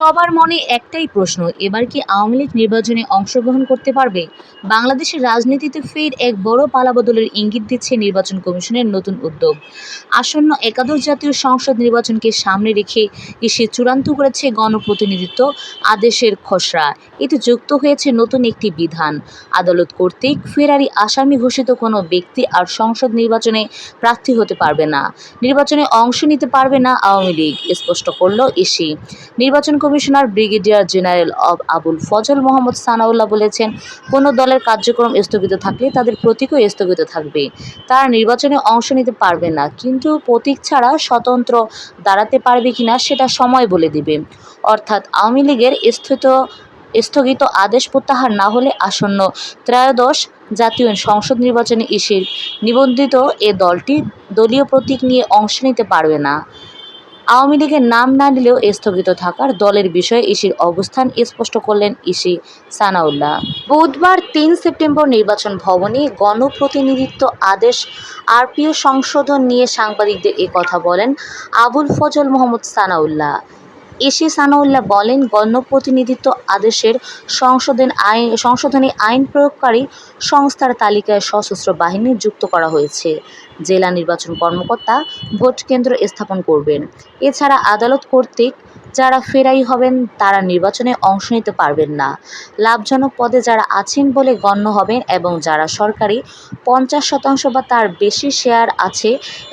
সবার মনে একটাই প্রশ্ন, এবার কি আওয়ামী লীগ নির্বাচনে অংশগ্রহণ করতে পারবে? বাংলাদেশের রাজনীতিতে ফের এক বড় পালাবদলের ইঙ্গিত দিচ্ছে নির্বাচন কমিশনের নতুন উদ্যোগ। আসন্ন একাদশ জাতীয় সংসদ নির্বাচনকে সামনে রেখে ইসি চূড়ান্ত করেছে গণপ্রতিনিধিত্ব আদেশের খসড়া। এতে যুক্ত হয়েছে নতুন একটি বিধান, আদালত কর্তৃক ফেরারি আসামি ঘোষিত কোনো ব্যক্তি আর সংসদ নির্বাচনে প্রার্থী হতে পারবে না, নির্বাচনে অংশ নিতে পারবে না আওয়ামী লীগ, স্পষ্ট করল ইসি। নির্বাচন commissioner brigadier general Abul Fazal Mohammad Sanaullah বলেছেন, কোনো দলের কার্যক্রম স্থগিত থাকলে তাদের প্রতীকও স্থগিত থাকবে। তারা নির্বাচনে অংশ নিতে পারবে না, কিন্তু প্রতীক ছাড়া স্বতন্ত্র দাঁড়াতে পারবে কিনা সেটা সময় বলে দিবে। অর্থাৎ আওয়ামী লীগের স্থগিত আদেশ প্রত্যাহার না হলে আসন্ন ত্রয়োদশ জাতীয় সংসদ নির্বাচনে ইসির নিবন্ধিত এ দলটি দলীয় প্রতীক নিয়ে অংশ নিতে পারবে না। আওয়ামী লীগের নাম না নিলেও স্থগিত থাকার দলের বিষয়ে ইসির অবস্থান স্পষ্ট করলেন ইসি সানাউল্লাহ। বুধবার ৩ সেপ্টেম্বর নির্বাচন ভবনে গণপ্রতিনিধিত্ব আদেশ আরপিও সংশোধন নিয়ে সাংবাদিকদের এ কথা বলেন আবুল ফজল মোহাম্মদ সানাউল্লাহ। ইসি সানাউল্লাহ বলেন, গণপ্রতিনিধিত্ব আদেশের সংশোধনী আইন প্রয়োগকারী সংস্থার তালিকায় সশস্ত্র বাহিনী যুক্ত করা হয়েছে। জেলা নির্বাচন কর্মকর্তা ভোট কেন্দ্র স্থাপন করবেন। এছাড়া আদালত কর্তৃক যারা ফেরারি হবেন তারা নির্বাচনে অংশ নিতে পারবেন না। লাভজনক পদে যারা আছেন বলে গণ্য হবেন এবং যারা সরকারি ৫০% বা তার বেশি শেয়ার আছে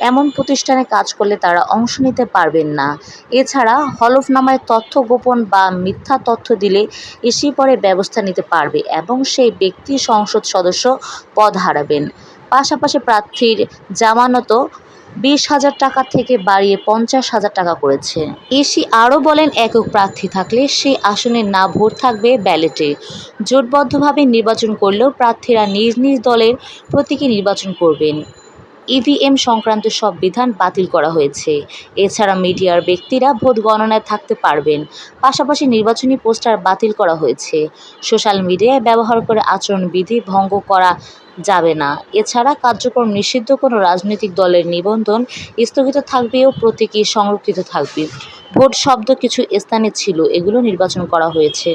এমন প্রতিষ্ঠানে কাজ করলে তারা অংশ নিতে পারবেন না। এছাড়া হলফনামায় তথ্য গোপন বা মিথ্যা তথ্য দিলে ইসি পরে ব্যবস্থা নিতে পারবে এবং সেই ব্যক্তি সংসদ সদস্য পদ হারাবেন। পাশাপাশি প্রার্থীর জামানতও ২০,০০০ টাকা থেকে বাড়িয়ে ৫০,০০০ টাকা করেছে। ইসি আরও বলেন, একক প্রার্থী থাকলে সেই আসনে না ভোট থাকবে ব্যালটে। জোটবদ্ধভাবে নির্বাচন করলেও প্রার্থীরা নিজ নিজ দলের প্রতীকে নির্বাচন করবেন। ইভিএম সংক্রান্ত সব বিধান বাতিল করা হয়েছে। এছাড়া মিডিয়ার ব্যক্তিরা ভোট গণনায় থাকতে পারবেন। পাশাপাশি নির্বাচনী পোস্টার বাতিল করা হয়েছে। সোশ্যাল মিডিয়ায় ব্যবহার করে আচরণবিধি ভঙ্গ করা যাবে না। এছাড়া কার্যক্রম নিষিদ্ধ কোনো রাজনৈতিক দলের নিবন্ধন স্থগিত থাকবে ও প্রতীকী সংরক্ষিত থাকবে। ভোট শব্দ কিছু স্থানে ছিল, এগুলো নির্বাচন করা হয়েছে।